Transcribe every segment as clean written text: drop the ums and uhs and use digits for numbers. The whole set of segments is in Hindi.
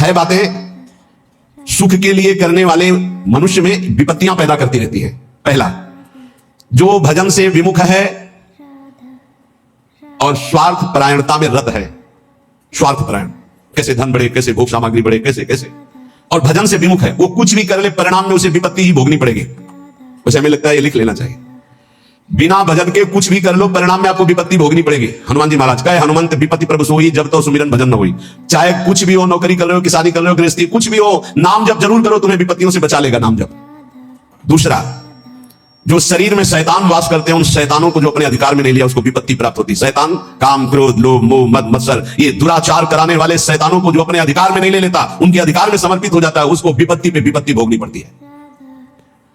6 बातें सुख के लिए करने वाले मनुष्य में विपत्तियां पैदा करती रहती है। पहला, जो भजन से विमुख है और स्वार्थ परायणता में रत है। स्वार्थ परायण, कैसे धन बढ़े, कैसे भोग सामग्री बढ़े, कैसे कैसे, और भजन से विमुख है, वो कुछ भी कर ले परिणाम में उसे विपत्ति ही भोगनी पड़ेगी। वैसे हमें लगता है ये लिख लेना चाहिए, बिना भजन के कुछ भी कर लो परिणाम में आपको विपत्ति भोगनी पड़ेगी। हनुमान जी महाराज कहे, हनुमंत विपत्ति प्रभु सोई, जब तो सुमिरन भजन न होई। चाहे कुछ भी हो, नौकरी कर रहे हो, किसानी कर रहे हो, गृहस्थी कुछ भी हो, नाम जप जरूर करो, तुम्हें विपत्तियों से बचा लेगा नाम जप। दूसरा, जो शरीर में शैतान वास करते हैं, उन शैतानों को जो अपने अधिकार में नहीं लिया उसको विपत्ति प्राप्त होती है। शैतान काम, क्रोध, लोभ, मोह, मद, मत्सर, ये दुराचार कराने वाले शैतानों को जो अपने अधिकार में नहीं ले लेता, उनके अधिकार में समर्पित हो जाता है, उसको विपत्ति पे विपत्ति भोगनी पड़ती है।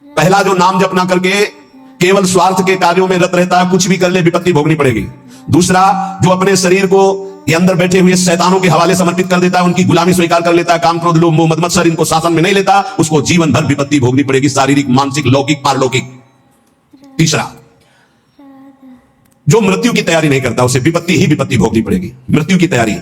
पहला, जो नाम जप ना करके केवल स्वार्थ के कार्यों में रत रहता है, कुछ भी कर ले विपत्ति भोगनी पड़ेगी। दूसरा, जो अपने शरीर को ये अंदर बैठे हुए शैतानों के हवाले समर्पित कर देता है, उनकी गुलामी स्वीकार कर लेता है, काम, क्रोध, लोभ, मोह, मद, मत्सर इनको शासन में नहीं लेता, उसको जीवन भर विपत्ति भोगनी पड़ेगी, शारीरिक, मानसिक, लौकिक, पारलौकिक। तीसरा, जो मृत्यु की तैयारी नहीं करता, उसे विपत्ति ही विपत्ति भोगनी पड़ेगी। मृत्यु की तैयारी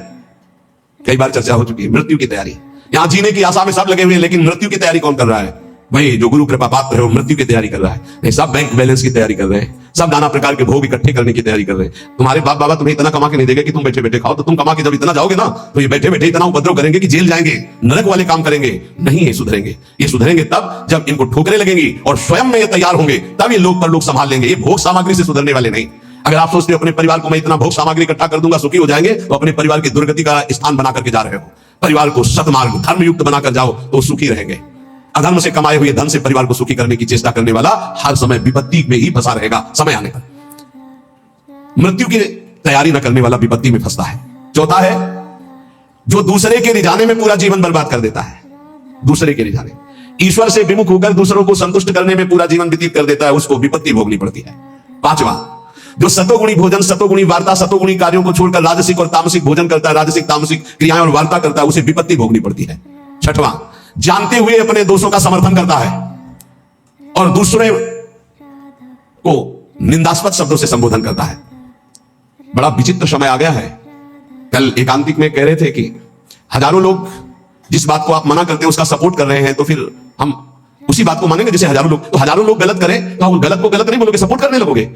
कई बार चर्चा हो चुकी है। मृत्यु की तैयारी, यहां जीने की आशा में सब लगे हुए हैं, लेकिन मृत्यु की तैयारी कौन कर रहा है? भाई जो गुरु कृपा पात्र है वो मृत्यु की तैयारी कर रहा है। नहीं, सब बैंक बैलेंस की तैयारी कर रहे हैं, सब नाना प्रकार के भोग इकट्ठे करने की तैयारी कर रहे हैं। तुम्हारे बाप बाबा तुम्हें इतना कमा के नहीं देगा कि तुम बैठे बैठे खाओ, तो तुम कमा के जब इतना जाओगे ना, तो ये बैठे बैठे इतना उपद्रव करेंगे कि जेल जाएंगे, नरक वाले काम करेंगे। नहीं, ये सुधरेंगे। ये सुधरेंगे तब जब इनको ठोकरें लगेंगी और स्वयं में ये तैयार होंगे, तब ये लोग पर लोग संभाल लेंगे। ये भोग सामग्री से सुधरने वाले नहीं। अगर आप सोचते हो अपने परिवार को मैं इतना भोग सामग्री इकट्ठा कर दूंगा सुखी हो जाएंगे, तो अपने परिवार की दुर्गति का स्थान बना करके जा रहे हो। परिवार को सतमार्ग धर्मयुक्त बनाकर जाओ तो सुखी रहेंगे। अधर्म से कमाए हुए धन से परिवार को सुखी करने की चेष्टा करने वाला हर समय विपत्ति में ही फंसा रहेगा। समय आने पर मृत्यु की तैयारी न करने वाला विपत्ति में फंसता है। चौथा है, जो दूसरे के रिझाने में पूरा जीवन बर्बाद कर देता है। दूसरे के रिझाने, ईश्वर से विमुख होकर दूसरों को संतुष्ट करने में पूरा जीवन व्यतीत कर देता है, उसको विपत्ति भोगनी पड़ती है। पांचवा, जो सतोगुणी भोजन, सतोगुणी वार्ता, सतोगुणी कार्यों को छोड़कर राजसिक और तामसिक भोजन करता है, राजसिक तामसिक क्रियाएं और वार्ता करता है, उसे विपत्ति भोगनी पड़ती है। छठवां, जानते हुए अपने दोषों का समर्थन करता है और दूसरे को निंदास्पद शब्दों से संबोधन करता है। बड़ा विचित्र समय आ गया है। कल एकांतिक में कह रहे थे कि हजारों लोग जिस बात को आप मना करते हैं उसका सपोर्ट कर रहे हैं, तो फिर हम उसी बात को मानेंगे जैसे हजारों लोग। तो हजारों लोग गलत करें तो हम गलत को गलत नहीं बोलोगे, सपोर्ट करने लगोगे।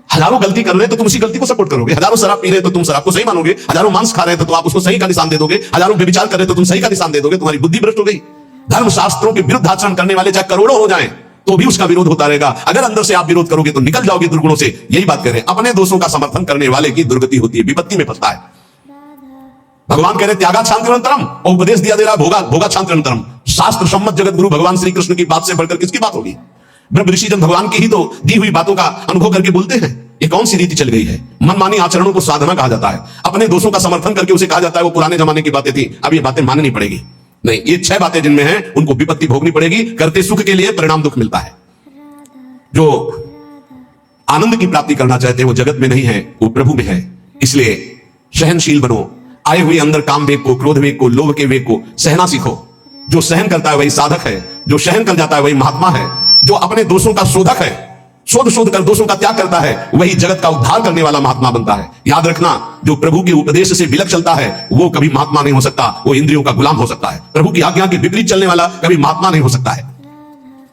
हजारों गलती कर रहे हैं तो तुम उसी गलती को सपोर्ट करोगे। हजारों शराब पी रहे हैं तो तुम शराब को सही मानोगे। हजारों मांस खा रहे हैं तो आप उसको सही का निशान दे दोगे। हजारों व्यभिचार कर रहे हैं तो तुम सही का निशान दे दोगे। तुम्हारी बुद्धि भ्रष्ट हो गई। धर्म शास्त्रों के विरुद्ध आचरण करने वाले चाहे करोड़ों हो जाएं तो भी उसका विरोध होता रहेगा। अगर अंदर से आप विरोध करोगे तो निकल जाओगे दुर्गुणों से। यही बात कह रहे हैं, अपने दोषों का समर्थन करने वाले की दुर्गति होती है, विपत्ति में फंसता है। भगवान कह रहे त्यागा शांतिरंतरम, और उपदेश दिया दे रहा भोगा भोगा शांतिरंतरम। शास्त्र सम्मत जगत गुरु भगवान श्री कृष्ण की बात से बढ़कर किसकी बात होगी? ब्रह्म ऋषि जन भगवान की ही तो दी हुई बातों का अनुभव करके बोलते हैं। ये कौन सी रीति चल गई है? मनमानी आचरणों को साधना कहा जाता है। अपने दोषों का समर्थन करके उसे कहा जाता है वो पुराने जमाने की बातें थी, अब ये बातें माननी पड़ेगी। नहीं, ये 6 बातें जिनमें हैं उनको विपत्ति भोगनी पड़ेगी। करते सुख के लिए परिणाम दुख मिलता है। जो आनंद की प्राप्ति करना चाहते हैं वो जगत में नहीं है, वो प्रभु में है। इसलिए सहनशील बनो। आए हुए अंदर काम वेग को, क्रोध वेग को, लोभ के वेग को सहना सीखो। जो सहन करता है वही साधक है, जो सहन कर जाता है वही महात्मा है। जो अपने दोषों का शोधक है, शोध शोध कर दोषों का त्याग करता है, वही जगत का उद्धार करने वाला महात्मा बनता है। याद रखना, जो प्रभु के उपदेश से विलक चलता है वो कभी महात्मा नहीं हो सकता, वो इंद्रियों का गुलाम हो सकता है। प्रभु की आज्ञा के विपरीत चलने वाला कभी महात्मा नहीं हो सकता है।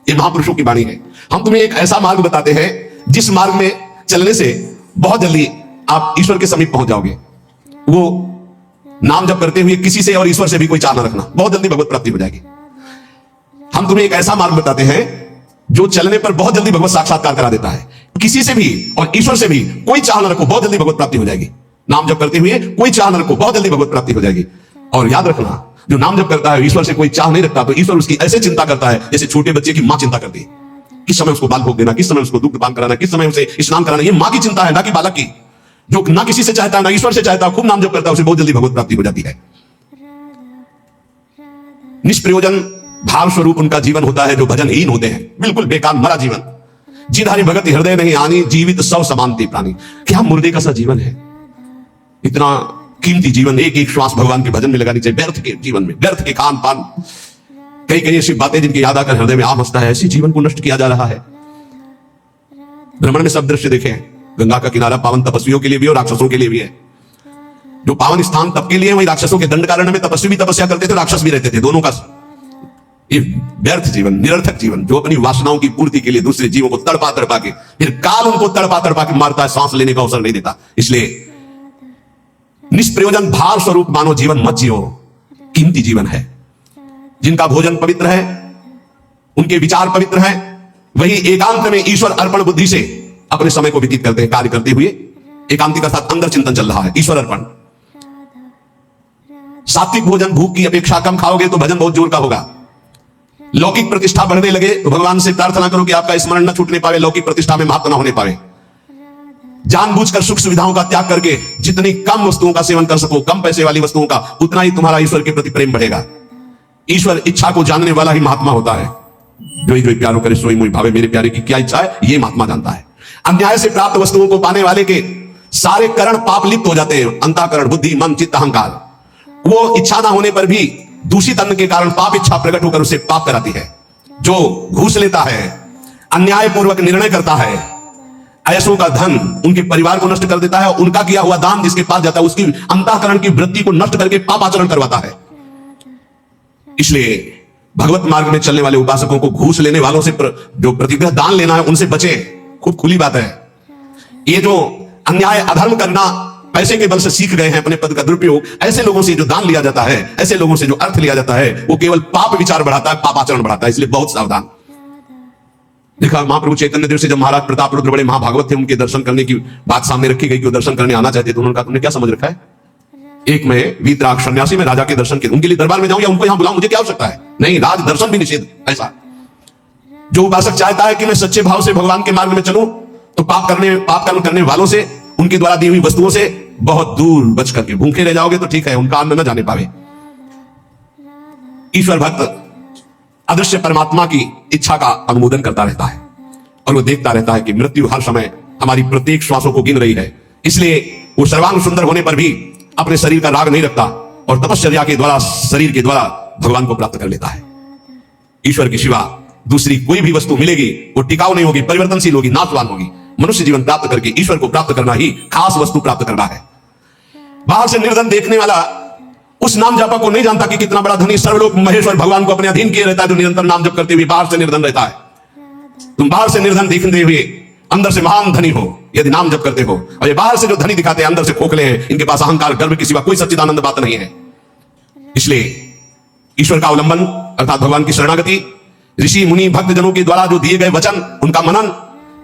ये महापुरुषों की वाणी है। हम तुम्हें एक ऐसा मार्ग बताते हैं जिस मार्ग में चलने से बहुत जल्दी आप ईश्वर के समीप पहुंच जाओगे। वो नाम जप करते हुए किसी से और ईश्वर से भी कोई चाह न रखना, बहुत जल्दी भगवत प्राप्ति हो जाएगी। हम तुम्हें एक ऐसा मार्ग बताते हैं जो चलने पर बहुत जल्दी भगवत साक्षात्कार करा देता है। किसी से भी और ईश्वर से भी कोई चाह न रखो, बहुत जल्दी भगवत प्राप्ति हो जाएगी। नाम जप करते हुए कोई चाह न रखो, बहुत जल्दी भगवत प्राप्ति हो जाएगी। और याद रखना, जो नाम जप करता है ईश्वर से कोई चाह नहीं रखता, तो ईश्वर उसकी ऐसे चिंता करता है जैसे छोटे बच्चे की मां चिंता करती है। किस समय उसको बाल भोग देना, किस समय उसको दुग्ध पान कराना, किस समय उसे स्नान कराना, ये मां की चिंता है, ना कि बालक की। जो ना किसी से चाहता है, ना ईश्वर से चाहता है, खूब नाम जप करता है, उसे बहुत जल्दी भगवत प्राप्ति हो जाती है। निष्प्रयोजन भाव स्वरूप उनका जीवन होता है जो भजनहीन होते हैं, बिल्कुल बेकार मरा जीवन। जिधारी भगत हृदय नहीं आनी, जीवित सब समानती प्राणी। क्या मुर्दे का सा जीवन है? इतना कीमती जीवन, एक एक श्वास भगवान के भजन में लगानी चाहिए। व्यर्थ के जीवन में, व्यर्थ के खान पान, कई कई ऐसी बातें जिनकी याद आकर हृदय में आम हंसता है, ऐसी जीवन को नष्ट किया जा रहा है। भ्रमण में सब दृश्य देखे, गंगा का किनारा पावन तपस्वियों के लिए भी और राक्षसों के लिए भी है। जो पावन स्थान तब के लिए वही राक्षसों के दंडकारण्य में तपस्वी भी तपस्या करते थे, राक्षस भी रहते थे। दोनों का ये व्यर्थ जीवन, निरर्थक जीवन, जो अपनी वासनाओं की पूर्ति के लिए दूसरे जीवों को तड़पा तड़पा के, फिर काल उनको तड़पा तड़पा के मारता है, सांस लेने का अवसर नहीं देता। इसलिए निष्प्रयोजन भार स्वरूप मानव जीवन मत जियो। कीमती जीवन है। जिनका भोजन पवित्र है, उनके विचार पवित्र हैं, वही एकांत में ईश्वर अर्पण बुद्धि से अपने समय को व्यतीत करते हैं। कार्य करते हुए एकांतिक अर्थात अंदर चिंतन चल रहा है, ईश्वर अर्पण। सात्विक भोजन, भूख की अपेक्षा कम खाओगे तो भजन बहुत जोर का होगा। लौकिक प्रतिष्ठा बढ़ने लगे तो भगवान से प्रार्थना करो कि आपका स्मरण न छूटने पावे, लौकिक प्रतिष्ठा में महत्व न होने पावे। जानबूझकर सुख सुविधाओं का त्याग करके जितनी कम वस्तुओं का सेवन कर सको, कम पैसे वाली वस्तुओं का, उतना ही तुम्हारा ईश्वर के प्रति प्रेम बढ़ेगा। ईश्वर इच्छा को जानने वाला ही महात्मा होता है। जो ही प्यारो करे सोई मोहि भावे, मेरे प्यारे की क्या इच्छा है ये महात्मा जानता है। अन्याय से प्राप्त वस्तुओं को पाने वाले के सारे करण पाप लिप्त हो जाते हैं। अंतःकरण, बुद्धि, मन, चित्त, अहंकार। वो इच्छा ना होने पर भी दूषित अन्न के कारण पाप इच्छा प्रकट होकर उसे पाप कराती है। जो घूस लेता है, अन्याय पूर्वक निर्णय करता है, ऐसों का धन उनके परिवार को नष्ट कर देता है। उनका किया हुआ दान जिसके पास जाता है उसकी अंतःकरण की वृत्ति को नष्ट करके पाप आचरण करवाता है। इसलिए भगवत मार्ग में चलने वाले उपासकों को घूस लेने वालों से जो प्रतिग्रह दान लेना है उनसे बचे। खूब खुली बात है। ये जो अन्याय अधर्म करना पैसे के बल से सीख गए हैं, अपने पद का दुरुपयोग, ऐसे लोगों से जो दान लिया जाता है, ऐसे लोगों से जो अर्थ लिया जाता है, वो केवल पाप विचार बढ़ाता है, पाप आचरण बढ़ाता है। इसलिए बहुत सावधान। देखा महाप्रभु चैतन्य देव से जब महाराज प्रताप रुद्र बड़े महाभागवत थे, उनके दर्शन करने की बात सामने रखी गई कि वो दर्शन करने आना चाहते, तो उन्होंने कहा तुमने क्या समझ रखा है? एक में वीतराग सन्यासी में राजा के दर्शन के, उनके लिए दरबार में जाऊं या उनको यहां बुलाऊं, मुझे क्या आवश्यकता है? नहीं, राज दर्शन भी निषेध। ऐसा जो उपासक चाहता है कि मैं सच्चे भाव से भगवान के मार्ग में चलूं, तो पाप कर्म करने वालों से, उनके द्वारा दी हुई वस्तुओं से बहुत दूर बच करके भूखे रह जाओगे तो ठीक है, उनका अन्न न जाने पावे। ईश्वर भक्त अदृश्य परमात्मा की इच्छा का अनुमोदन करता रहता है और वो देखता रहता है कि मृत्यु हर समय हमारी प्रत्येक श्वासों को गिन रही है। इसलिए वो सर्वांग सुंदर होने पर भी अपने शरीर का राग नहीं रखता और तपश्चर्या के द्वारा, शरीर के द्वारा भगवान को प्राप्त कर लेता है। ईश्वर के सिवा दूसरी कोई भी वस्तु मिलेगी वो टिकाऊ नहीं होगी, परिवर्तनशील होगी, नाशवान होगी। मनुष्य जीवन प्राप्त करके ईश्वर को प्राप्त करना ही खास वस्तु प्राप्त करना है। बाहर से निर्धन देखने वाला उस नाम जापा को नहीं जानता कि कितना बड़ा धनी सर्वलोक महेश्वर भगवान को अपने अधीन किए रहता है, जो निरंतर नाम जप करते हुए बाहर से निर्धन रहता है। तुम बाहर से निर्धन दिखते हुए अंदर से महान धनी हो यदि नाम जप करते हो, और ये बाहर से जो धनी दिखाते हैं अंदर से खोखले हैं, इनके पास अहंकार, गर्व के सिवा कोई सच्चिदानंद बात नहीं है। इसलिए ईश्वर का अवलंबन अर्थात भगवान की शरणागति, ऋषि मुनि भक्त जनों के द्वारा जो दिए गए वचन, उनका मनन,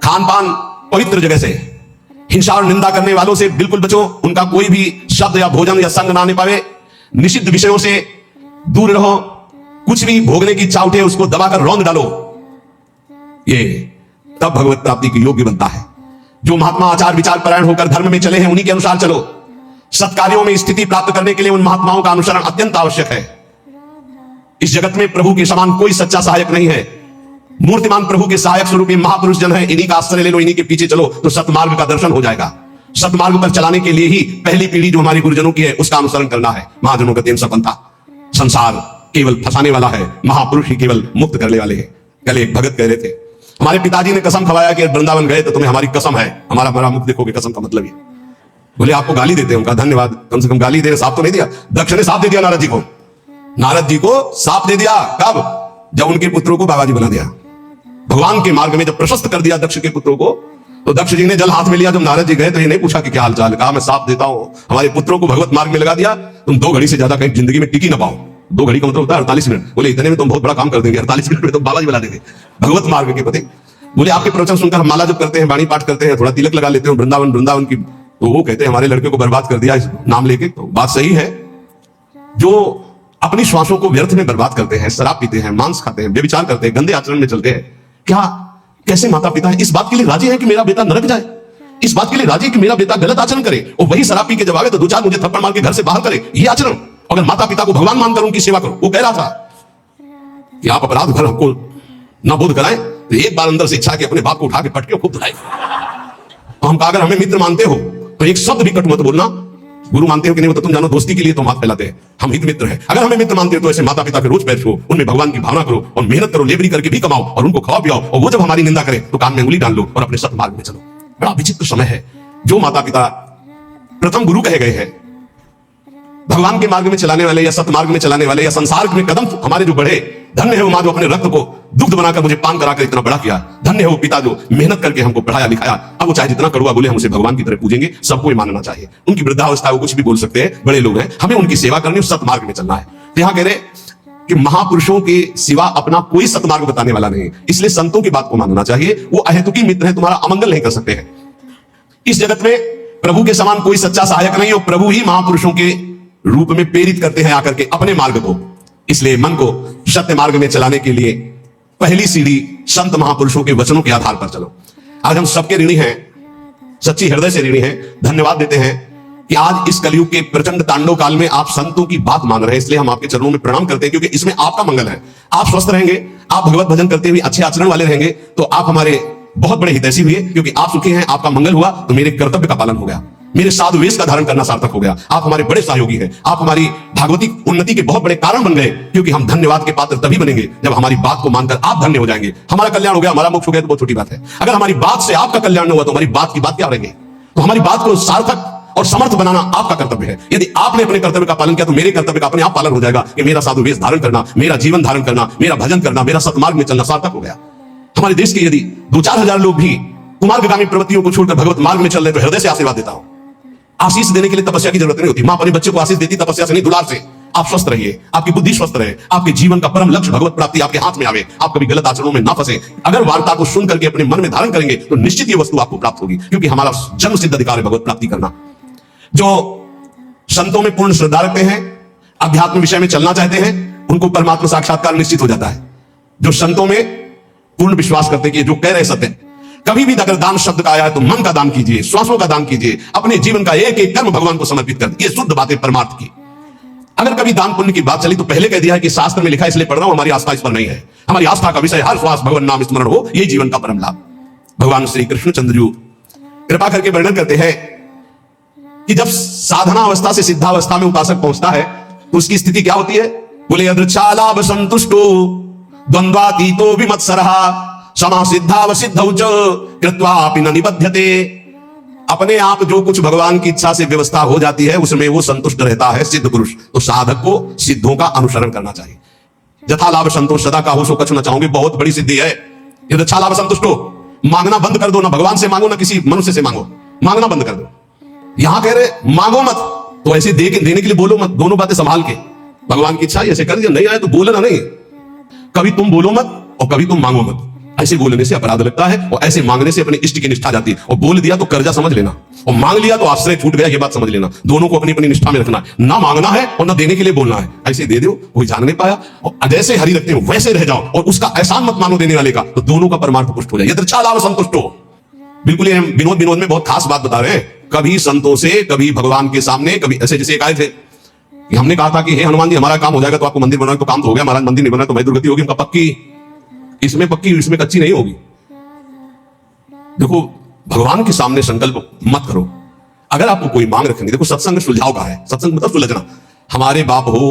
खान पान पवित्र जगह से, हिंसा और निंदा करने वालों से बिल्कुल बचो, उनका कोई भी शब्द या भोजन या संग ना आने पावे। निषिद्ध विषयों से दूर रहो, कुछ भी भोगने की इच्छा उठे उसको दबाकर रौंद डालो। ये तब भगवत प्राप्ति के योग्य बनता है। जो महात्मा आचार विचार परायण होकर धर्म में चले हैं उन्हीं के अनुसार चलो। सत्कार्यों में स्थिति प्राप्त करने के लिए उन महात्माओं का अनुसरण अत्यंत आवश्यक है। इस जगत में प्रभु के समान कोई सच्चा सहायक नहीं है। मूर्तिमान प्रभु के सहायक स्वरूप महापुरुष जन है, इन्हीं का आश्रय ले लो, इन्हीं के पीछे चलो तो सतमार्ग का दर्शन हो जाएगा। सतमार्ग पर चलाने के लिए ही पहली पीढ़ी जो हमारे गुरुजनों की है उसका अनुसरण करना है। महाजनों का तेन सपंथा। संसार केवल फंसाने वाला है, महापुरुष ही केवल मुक्त करने वाले हैं। कल एक भगत कह रहे थे, हमारे पिताजी ने कसम खवाया कि वृंदावन गए तो तुम्हें हमारी कसम है, हमारा मुख देखोगे। कसम का मतलब ये, बोले आपको गाली देते हैं। उनका धन्यवाद, कम से कम गाली दे, साफ तो नहीं दिया। दक्ष ने साफ दे दिया नारद जी को। नारद जी को साफ दे दिया कब? जब उनके पुत्रों को बाबाजी बना दिया। भगवान के मार्ग में जब प्रशस्त कर दिया दक्ष के पुत्रों को, तो दक्ष जी ने जल हाथ में लिया। जब नारद जी गए तो ये नहीं पूछा कि क्या हालचाल, कहा मैं साफ देता हूं, हमारे पुत्रों को भगवत मार्ग में लगा दिया, तुम 2 घड़ी से ज्यादा कहीं जिंदगी में टिकी ना पाओ। 2 घड़ी का मतलब होता है 48 मिनट। बोले इतने में तुम बहुत बड़ा काम कर देंगे, 48 मिनट में तुम बाबाजी बना देंगे भगवत मार्ग के प्रति। बोले आपके प्रवचन सुनकर हम माला जब करते हैं, बाणी पाठ करते हैं, थोड़ा तिलक लगा लेते हैं वृंदावन की, तो वो कहते हैं हमारे लड़के को बर्बाद कर दिया इस नाम लेके। तो बात सही है। जो अपनी श्वासों को व्यर्थ में बर्बाद करते हैं, शराब पीते हैं, मांस खाते हैं, व्यभिचार करते हैं, गंदे आचरण में चलते हैं, क्या कैसे माता पिता है इस बात के लिए राजी है कि मेरा बेटा नरक जाए? इस बात के लिए राजी है कि मेरा बेटा गलत आचरण करे, और वही शराब पी के जब आवे तो 2-4 मुझे थप्पड़ मार के घर से बाहर करे? ये आचरण। अगर माता पिता को भगवान मानकर उनकी सेवा करो। वो कह रहा था कि आप अपराध भर हमको ना बोध कराएं, तो एक बार अंदर से इच्छा कि अपने बाप को उठा के पटके खूब धुलाए। तो हम कहा अगर हमें मित्र मानते हो तो एक शब्द भी कट मत बोलना। गुरु मानते हो कि नहीं वो तो तुम जानो, दोस्ती के लिए तो हाथ फैलाते हैं, हम हित मित्र हैं। अगर हमें मित्र मानते हो तो ऐसे माता पिता के रोज पैर छुओ, उनमें भगवान की भावना करो और मेहनत करो, लेबरी करके भी कमाओ और उनको खाओ पियाओ, और वो जब हमारी निंदा करे तो कान में उंगली डाल लो और अपने सतमार्ग में चलो। बड़ा विचित्र समय है। जो माता पिता प्रथम गुरु कहे गए हैं भगवान के मार्ग में चलाने वाले या सतमार्ग में चलाने वाले या संसार में कदम हमारे जो बढ़े, धन्य है वो मां जो अपने रक्त को दुग्ध बनाकर मुझे पान कराकर इतना बड़ा किया। धन्य है वो पिता जो मेहनत करके हमको पढ़ाया लिखाया। अब वो चाहे जितना कड़वा बोले, हम उसे भगवान की तरह पूजेंगे, सबको मानना चाहिए। उनकी वृद्धावस्था वो कुछ भी बोल सकते हैं, बड़े लोग हैं, हमें उनकी सेवा करनी, सतमार्ग में चलना है। तो यहां कह रहे कि महापुरुषों के सिवा अपना कोई सतमार्ग बताने वाला नहीं, इसलिए संतों की बात को मानना चाहिए। वो अहेतुकी मित्र हैं, तुम्हारा अमंगल नहीं कर सकते हैं। इस जगत में प्रभु के समान कोई सच्चा सहायक नहीं, और प्रभु ही महापुरुषों के रूप में प्रेरित करते हैं आकर के अपने मार्ग को। इसलिए मन को सत्य मार्ग में चलाने के लिए पहली सीढ़ी संत महापुरुषों के वचनों के आधार पर चलो। आज हम सबके ऋणी हैं, सच्ची हृदय से ऋणी हैं, धन्यवाद देते हैं कि आज इस कलयुग के प्रचंड तांडव काल में आप संतों की बात मान रहे हैं। इसलिए हम आपके चरणों में प्रणाम करते हैं, क्योंकि इसमें आपका मंगल है। आप स्वस्थ रहेंगे, आप भगवत भजन करते हुए अच्छे आचरण वाले रहेंगे, तो आप हमारे बहुत बड़े हितैषी हुए, क्योंकि आप सुखी हैं, आपका मंगल हुआ तो मेरे कर्तव्य का पालन हो गया, मेरे साधु वेश का धारण करना सार्थक हो गया। आप हमारे बड़े सहयोगी हैं, आप हमारी भागवती उन्नति के बहुत बड़े कारण बन गए, क्योंकि हम धन्यवाद के पात्र तभी बनेंगे जब हमारी बात को मानकर आप धन्य हो जाएंगे। हमारा कल्याण हो गया, हमारा मोक्ष हो गया तो बहुत छोटी बात है। अगर हमारी बात से आपका कल्याण न हुआ तो हमारी बात की बात क्या रहेंगे। तो हमारी बात को सार्थक और समर्थ बनाना आपका कर्तव्य है। यदि आपने अपने कर्तव्य का पालन किया तो मेरे कर्तव्य का अपने आप पालन हो जाएगा, कि मेरा साधु वेश धारण करना, मेरा जीवन धारण करना, मेरा भजन करना, मेरा सतमार्ग में चलना सार्थक हो गया। हमारे देश के यदि 2-4 हजार लोग भी कुमार्गामी प्रवृत्तियों को छोड़कर भगवत मार्ग में चल रहे तो हृदय से आशीर्वाद देता हूं। आशीष देने के लिए तपस्या की जरूरत नहीं होती, मां अपने बच्चे को आशीष देती तपस्या से नहीं, दुलार से। आप स्वस्थ रहिए, आपकी बुद्धि स्वस्थ रहे, आपके जीवन का परम लक्ष्य भगवत प्राप्ति आपके हाथ में आवे, आप कभी गलत आचरणों में ना फंसे। अगर वार्ता को सुन करके अपने मन में धारण करेंगे तो निश्चित ये वस्तु आपको प्राप्त होगी, क्योंकि हमारा जन्म सिद्ध अधिकार है भगवत प्राप्ति करना। जो संतों में पूर्ण श्रद्धा रखते हैं, अध्यात्म विषय में चलना चाहते हैं, उनको परमात्मा साक्षात्कार निश्चित हो जाता है। जो संतों में पूर्ण विश्वास करते हैं कि जो कह रहे सत्य। कभी भी अगर दान शब्द का आया है तो मन का दान कीजिए, श्वासों का दान कीजिए, अपने जीवन का एक एक कर्म भगवान को समर्पित कर दीजिए। शुद्ध बातें परमार्थ की। अगर कभी दान पुण्य की बात चली तो पहले कह दिया है कि शास्त्र में लिखा है, इसलिए पढ़ रहा हूं, हमारी आस्था इस पर नहीं है। हमारी आस्था का विषय हर श्वास भगवान नाम स्मरण हो, यही जीवन का परम लाभ। भगवान श्री कृष्ण चंद्र कृपा करके वर्णन करते हैं कि जब साधना अवस्था से सिद्धावस्था में उपासक पहुंचता है तो उसकी स्थिति क्या होती है। बोले अदृच्छालाभ संतुष्टो द्वंद्वातीतो विमत्सरः समा सिद्धावसिद्धौ च कृत्वापि न निबध्यते। अपने आप जो कुछ भगवान की इच्छा से व्यवस्था हो जाती है उसमें वो संतुष्ट रहता है सिद्ध पुरुष। तो साधक को सिद्धों का अनुसरण करना चाहिए। यथा लाभ संतोष सदा का हो सो कछु न चाहोगे, बहुत बड़ी सिद्धि है। यदि अच्छा लाभ संतुष्ट हो, मांगना बंद कर दो, ना भगवान से मांगो ना किसी मनुष्य से मांगो, मांगना बंद कर दो। यहां कह रहे मांगो मत, तो ऐसे देने के लिए बोलो मत, दोनों बातें संभाल के। भगवान की इच्छा ऐसे कर दिया, नहीं आए तो बोलना नहीं। कभी तुम बोलो मत और कभी तुम मांगो मत। ऐसे बोलने से अपराध लगता है और ऐसे मांगने से अपने इष्ट की निष्ठा जाती है। और बोल दिया तो कर्जा समझ लेना, और मांग लिया तो आश्रय छूट गया, ये बात समझ लेना। दोनों को अपनी अपनी निष्ठा में रखना है, ना मांगना है और ना देने के लिए बोलना है। ऐसे दे दो, कोई जान नहीं पाया, और जैसे हरि रखते हो वैसे रह जाओ, और उसका एहसान मत मानो देने वाले का, तो दोनों का परमार्थ पुष्ट हो जाए। यदृच्छा लाभ संतुष्ट हो। बिल्कुल हम विनोद में बहुत खास बात बता रहे हैं। कभी संतों से, कभी भगवान के सामने, कभी ऐसे जैसे एक आए थे कि हमने कहा था कि हे हनुमान जी हमारा काम हो जाएगा तो आपको मंदिर बनाओ, तो काम तो हो गया महाराज, मंदिर नहीं बना तो भाई दुर्गति होगी। उनका पक्की, इसमें पक्की, इसमें कच्ची नहीं होगी। देखो भगवान के सामने संकल्प मत करो। अगर आपको कोई मांग रखेंगे, देखो सत्संग सुलझाव का है, सत्संग मतलब सुलझना। हमारे बाप हो,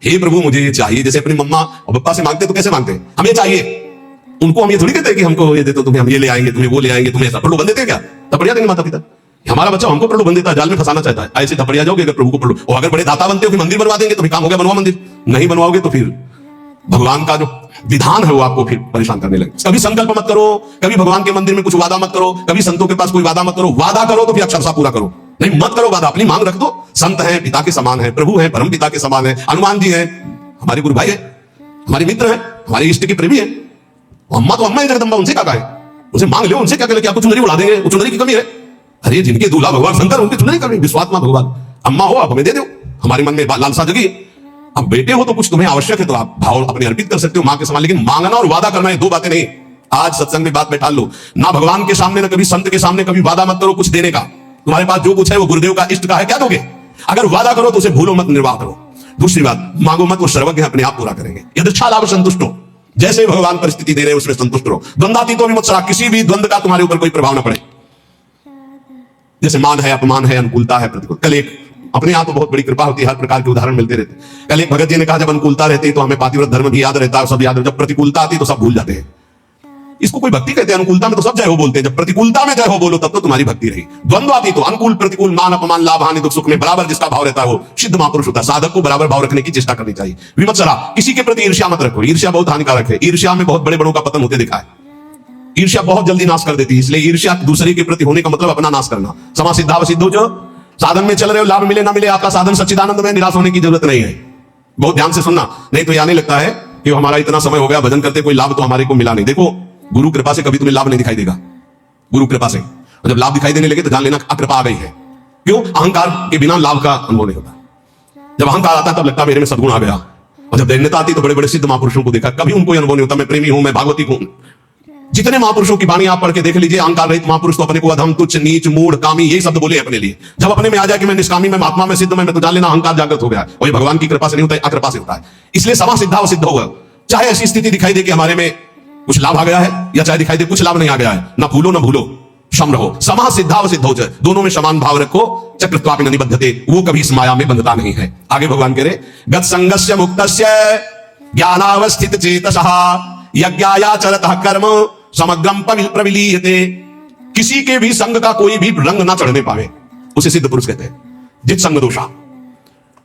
हे प्रभु मुझे ये चाहिए, जैसे अपनी मम्मा और पापा से मांगते तो कैसे मांगते हैं, हमें चाहिए। उनको हम ये थोड़ी कहते हैं कि हमको ये दे दो, तुम्हें हम ये ले आएंगे, तुम्हें वो ले आएंगे, तुम्हें ऐसा प्रलोभन देते हैं क्या? थपड़िया देंगे माता पिता। हमारा बच्चा हमको प्रलोभन देता है, जाल में फंसाना चाहता है। ऐसे थपड़िया जाओगे अगर प्रभु को प्रलोभ, और अगर बड़े दाता बनते हो कि मंदिर बनवा देंगे तो फिर काम हो गया, बनवा मंदिर। नहीं बनवाओगे तो फिर भगवान का जो विधान है वो आपको फिर परेशान करने लगे। कभी संकल्प मत करो, कभी भगवान के मंदिर में कुछ वादा मत करो, कभी संतों के पास कोई वादा मत करो। वादा करो तो फिर अक्षरशः पूरा करो, नहीं मत करो वादा, अपनी मांग रख दो। संत हैं पिता के समान है, प्रभु हैं परम पिता के समान है, हनुमान जी हैं हमारे गुरु भाई है, हमारे मित्र हैं, हमारे इष्ट के प्रेमी है। अम्मा तो अम्मा है जगदम्बा, उनसे क्या कहे, उनसे मांग लो, उनसे क्या कहे कि आपको चुनरी उड़ा देंगे, वो चुनरी की कमी है। अरे जिनके दूल्हा भगवान शंकर, उनकी चुनरी कमी, विश्वात्मा भगवान। अम्मा हो आप हमें दे दो, हमारे मन में लालसा जगी। अब बेटे हो तो कुछ तुम्हें आवश्यक है तो आप भाव अपने अर्पित कर सकते हो मां के समान, लेकिन मांगना और वादा करना ये दो बातें नहीं। आज सत्संग में बात बैठा लो, ना भगवान के सामने ना कभी संत के सामने कभी वादा मत करो कुछ देने का। तुम्हारे पास जो कुछ है वो गुरुदेव का इष्ट का है, क्या दोगे? अगर वादा करो तो उसे भूलो मत, निर्वाह करो। दूसरी बात, मांगो मत, वो सर्वज्ञ अपने आप पूरा करेंगे। यदृच्छा लाभ संतुष्ट हो, जैसे भगवान परिस्थिति दे रहे हैं उसमें संतुष्ट रहो। द्वंद्वातीतो विमुत्सरः, किसी भी द्वंद्व का तुम्हारे ऊपर कोई प्रभाव ना पड़े। जैसे मान है, अपमान है, अनुकूलता है, प्रतिकूल। कल एक अपने यहाँ तो बहुत बड़ी कृपा होती है, हर प्रकार के उदाहरण मिलते रहते। कल एक भगत जी ने कहा जब अनुकूलता रहती है तो हमें पातिव्रत धर्म भी याद रहता है, सब याद है। जब प्रतिकूलता आती तो सब भूल जाते हैं। इसको कोई भक्ति कहते हैं? अनुकूलता में तो सब जय हो बोलते हैं, जब प्रतिकूलता में जय हो बोलो तब तो तुम्हारी भक्ति रही। द्वंद्व आती तो अनुकूल प्रतिकूल मान अपमान लाभ हानि दुख सुख में बराबर जिसका भाव रहता है वो सिद्ध महापुरुष होता है। साधक को बराबर भाव रखने की चेष्टा करनी चाहिए। विमत्सरा, किसी के प्रति ईर्ष्या मत रखो, ईर्ष्या बहुत हानिकारक है। ईर्ष्या में बहुत बड़े बड़ों का पतन होते दिखा है। ईर्ष्या बहुत जल्दी नाश कर देती है, इसलिए ईर्ष्या दूसरे के प्रति होने का मतलब अपना नाश करना। समा सिद्धा व सिद्धो, जो साधन में चल रहे हो, लाभ मिले ना मिले आपका साधन सच्चिदानंद में, निराश होने की जरूरत नहीं है। बहुत ध्यान से सुनना, नहीं तो आने लगता है कि हमारा इतना समय हो गया भजन करते, कोई लाभ तो हमारे को मिला नहीं। देखो गुरु कृपा से कभी तुम्हें लाभ नहीं दिखाई देगा, गुरु कृपा से। और जब लाभ दिखाई देने लगे तो जान लेना अकृपा आ गई है। क्यों? अहंकार के बिना लाभ का अनुभव नहीं होता। जब अहंकार आता है तब लगता है मेरे में सद्गुण आ गया, और जब दैन्यता आती तो बड़े बड़े सिद्ध महापुरुषों को देखा, कभी उनको अनुभव नहीं होता मैं प्रेमी हूं, मैं भागवती हूं। जितने महापुरुषों की वाणी आप पढ़ के देख लीजिए, अहंकार रहित महापुरुष तो अपने को अधम तुच्छ नीच मूढ़ कामी यही शब्द बोले अपने लिए। जब अपने में आ जाए कि मैं निष्कामी, मैं महात्मा, मैं सिद्ध, मैं तो जान लेना अहंकार जागृत हो गया। वही भगवान की कृपा से नहीं होता है, अकृपा से होता है। इसलिए समा सिद्धा व सिद्ध होगा। चाहे ऐसी स्थिति दिखाई दे कि हमारे में कुछ लाभ आ गया है, या चाहे दिखाई दे कुछ लाभ नहीं आ गया है, ना भूलो ना भूलो, सम रहो। समा सिद्धा व सिद्धो, दोनों में समान भाव रखो। चक्रत्वापि न निबद्धते, वो कभी इस माया में बंधता नहीं है। आगे भगवान कह रहे गत संगस्य मुक्तस्य ज्ञानावस्थित चेतसः यज्ञायाचरतः कर्म समग्रम प्रविलीयते। किसी के भी संग का कोई भी रंग ना चढ़ने पावे उसे सिद्ध पुरुष कहते हैं। जित संग दोषा,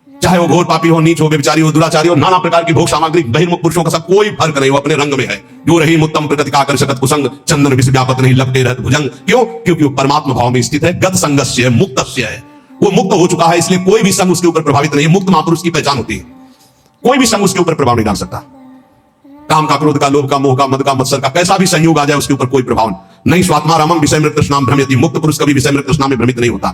चाहे वो घोर पापी हो, नीच हो, व्यभिचारी हो, दुराचारी हो, नाना प्रकार की भोग सामग्री बहिर्मुख पुरुषों का सब कोई फर्क नहीं, वो अपने रंग में है। जो रही उत्तम प्रकृति का आकर्षक कुसंग चंदन विष व्यापत नहीं लपटे रहत भुजंग। क्यों? क्योंकि वो परमात्मा भाव में स्थित है। गत संगस्य मुक्तस्य है, वो मुक्त हो चुका है, इसलिए कोई भी संग उसके ऊपर प्रभावित नहीं है। मुक्त महापुरुष की पहचान होती है, कोई भी संग उसके ऊपर प्रभाव नहीं डाल सकता। काम का, क्रोध का, लोभ का, मोह का, मद का, मत्सर का कैसा भी संयोग आ जाए उसके ऊपर कोई प्रभाव नहीं। स्वात्मा रामम विषय मृत कृष्णाम भ्रमयति, मुक्त पुरुष कभी विषय मृत कृष्णा में भ्रमित नहीं होता।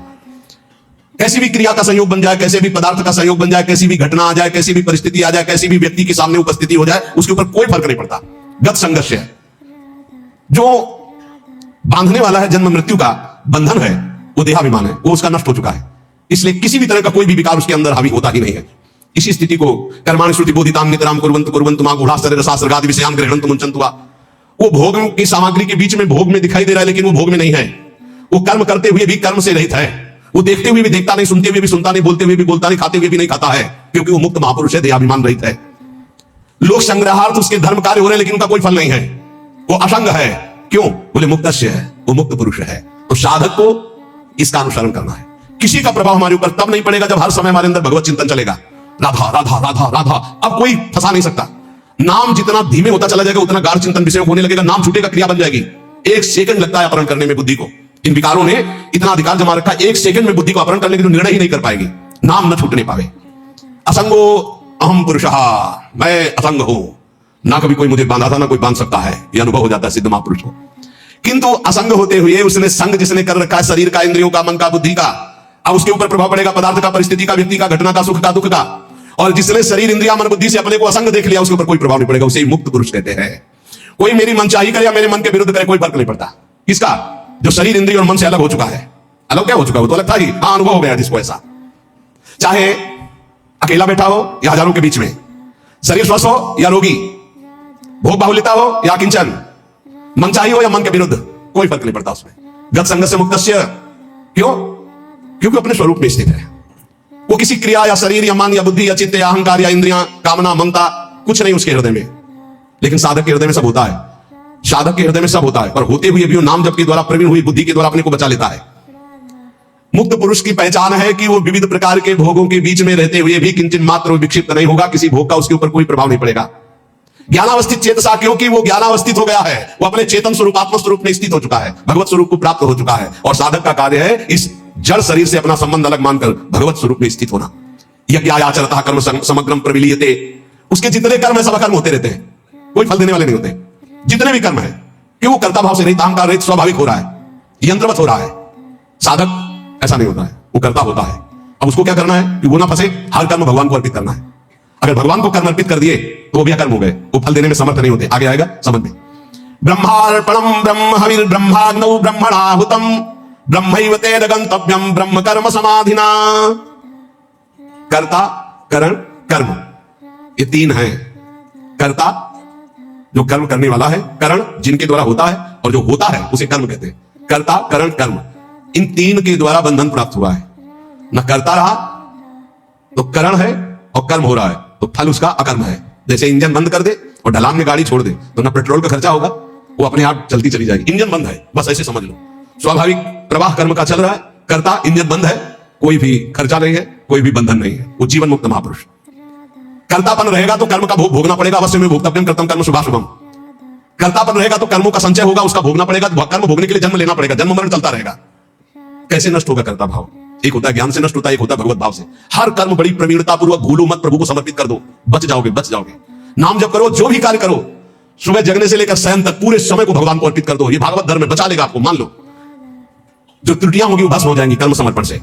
कैसी भी क्रिया का संयोग बन जाए, कैसे भी पदार्थ का संयोग बन जाए, कैसी भी घटना आ जाए, कैसी भी परिस्थिति आ जाए, कैसी भी व्यक्ति के सामने उपस्थिति हो जाए, उसके ऊपर कोई फर्क नहीं पड़ता। गत संघर्ष है, जो बांधने वाला है, जन्म मृत्यु का बंधन है, वो देहाभिमान है, वो उसका नष्ट हो चुका है। इसलिए किसी भी तरह का कोई भी विकार उसके अंदर हावी होता ही नहीं है। इसी स्थिति को कर्माणि श्रुति बोधिताम नितराम कुर्वन्तु कुर्वन्तु मा गूढ़ाश्चर्य रसास्रगादि विषयान् गृह्णन्तु मुञ्चन्तु वा। वो भोग की सामग्री के बीच में भोग में दिखाई दे रहा है, लेकिन वो भोग में नहीं है। वो कर्म करते हुए भी कर्म से रहित है। वो देखते हुए भी देखता नहीं, सुनते हुए भी सुनता नहीं, बोलते हुए भी बोलता नहीं, खाते हुए भी नहीं खाता है, क्योंकि वो मुक्त महापुरुष है, देहाभिमान रहित है। लोग संग्रहार्थ उसके धर्म कार्य हो रहे हैं, लेकिन उनका कोई फल नहीं है। वो असंग है। क्यों? बोले मुक्तस्य है, वो मुक्त पुरुष है। तो साधक को इसका अनुसरण करना है। किसी का प्रभाव हमारे ऊपर तब नहीं पड़ेगा जब हर समय हमारे अंदर भगवत चिंतन चलेगा। राधा राधा राधा राधा, अब कोई फंसा नहीं सकता। नाम जितना धीमे होता चला जाएगा उतना गाढ़ चिंतन विषय होने लगेगा, नाम छूटेगा, क्रिया बन जाएगी। एक सेकंड लगता है अपहरण करने में बुद्धि को। इन विकारों ने इतना अधिकार जमा रखा, एक सेकंड में बुद्धि को अपहरण करने के लिए निर्णय ही नहीं कर पाएगी, नाम न छूटने पावे। असंगो अहम पुरुषः, मैं असंग हूं, ना कभी कोई मुझे बांधा था ना कोई बांध सकता है, यह अनुभव हो जाता है सिद्ध महापुरुष को। किंतु असंग होते हुए उसने संग जिसने कर रखा है शरीर का, इंद्रियों का, मन का, बुद्धि का, अब उसके ऊपर प्रभाव पड़ेगा पदार्थ का, परिस्थिति का, व्यक्ति का, घटना का, सुख का, दुख का। और जिसने शरीर, इंद्रिया, मन, बुद्धि से अपने को असंग देख लिया उसके ऊपर कोई प्रभाव नहीं पड़ेगा, उसे मुक्त पुरुष कहते हैं। कोई मेरी मनचाही करे या मेरे मन के विरुद्ध करे, कोई फर्क नहीं पड़ता। किसका? जो शरीर, इंद्रिय और मन से अलग हो चुका है। अलग क्या हो चुका है? वो तो अलग था ही। हाँ, अनुभव हो गया जिसको ऐसा, चाहे अकेला बैठा हो या हजारों के बीच में, शरीर स्वस्थ हो या रोगी, भोग बाहुल्यता हो या किंचन, मनचाही हो या मन के विरुद्ध, कोई फर्क नहीं पड़ता उसमें। गत संग से मुक्तस्य। क्यों? क्योंकि अपने स्वरूप में स्थित है। वो किसी क्रिया या शरीर या मन या बुद्धि या चित्त या अहंकार या इंद्रियां, कामना, ममता कुछ नहीं उसके हृदय में। लेकिन साधक के हृदय में सब होता है। साधक के हृदय में सब होता है, और होते हुए भी वो नाम जप के द्वारा, प्रवीण हुई बुद्धि के द्वारा अपने को बचा लेता है। मुक्त पुरुष की पहचान है कि वो विविध प्रकार के भोगों के बीच में रहते हुए भी किंचित मात्र विक्षिप्त नहीं होगा, किसी भोग का उसके ऊपर कोई प्रभाव नहीं पड़ेगा। ज्ञानावस्थित चेतसा, क्योंकि वो ज्ञानावस्थित हो गया है, वो अपने चेतन स्वरूप, आत्म स्वरूप में स्थित हो चुका है, भगवत स्वरूप को प्राप्त हो चुका है। और साधक का कार्य है इस जड़ शरीर से अपना संबंध अलग मानकर भगवत स्वरूप में स्थित होना। यज्ञ आचरता कर्म समग्रम प्रविलीयते। उसके जितने कर्म है सब कर्म होते रहते हैं, कोई फल देने वाले नहीं होते। जितने भी कर्म है, क्यों? वो कर्ता भाव से रहित, अहंकार रहित, स्वाभाविक हो रहा है, यंत्रवत हो रहा है। साधक ऐसा नहीं होता है, वो कर्ता होता है। अब उसको क्या करना है कि वो ना फंसे, हर कर्म भगवान को अर्पित करना है। अगर भगवान को कर्म अर्पित कर दिए तो वो भी अकर्म हो गए, वो फल देने में समर्थ नहीं होते। आगे आएगा समझ में। ब्रह्मार्पणम ब्रह्म हविर ब्रह्माग्नौ ब्रह्मणाहुतम ब्रह्मैव तेन गंतव्यम ब्रह्म कर्म समाधिना। कर्ता, करण, कर्म, ये तीन हैं। कर्ता जो कर्म करने वाला है, करण जिनके द्वारा होता है, और जो होता है उसे कर्म कहते हैं। कर्ता, करण, कर्म, इन तीन के द्वारा बंधन प्राप्त हुआ है। न कर्ता रहा तो करण है और कर्म हो रहा है तो फल उसका अकर्म है। जैसे इंजन बंद कर दे और ढलान में गाड़ी छोड़ दे तो ना पेट्रोल का खर्चा होगा वो अपने आप चलती चली जाएगी। इंजन बंद है, बस ऐसे समझ लो। स्वाभाविक प्रवाह कर्म का चल रहा है, कर्ता इंजन बंद है, कोई भी खर्चा नहीं है, कोई भी बंधन नहीं है। वो जीवन मुक्त महापुरुष। कर्तापन रहेगा तो कर्म का भोग भोगना पड़ेगा। अवश्य में भोक्तव्यम कर्तव्यम कर्म शुभाशुभम। कर्तापन रहेगा तो कर्मों का संचय होगा, उसका भोगना पड़ेगा। कर्म भोगने के लिए जन्म लेना पड़ेगा, जन्म मरण चलता रहेगा। कैसे नष्ट होगा कर्ता भाव? एक होता है ज्ञान से नष्ट होता है, एक होता है भगवत भाव से। हर कर्म बड़ी प्रवीणता पूर्वक भूलो मत, प्रभु को समर्पित कर दो, बच जाओगे, बच जाओगे। नाम जप करो, जो भी कार्य करो, सुबह जगने से लेकर शयन तक पूरे समय को भगवान को अर्पित कर दो। ये भागवत धर्म में बचा लेगा आपको, मान लो। जो त्रुटियां होगी वो भस्म हो जाएंगी कर्म समर्पण से।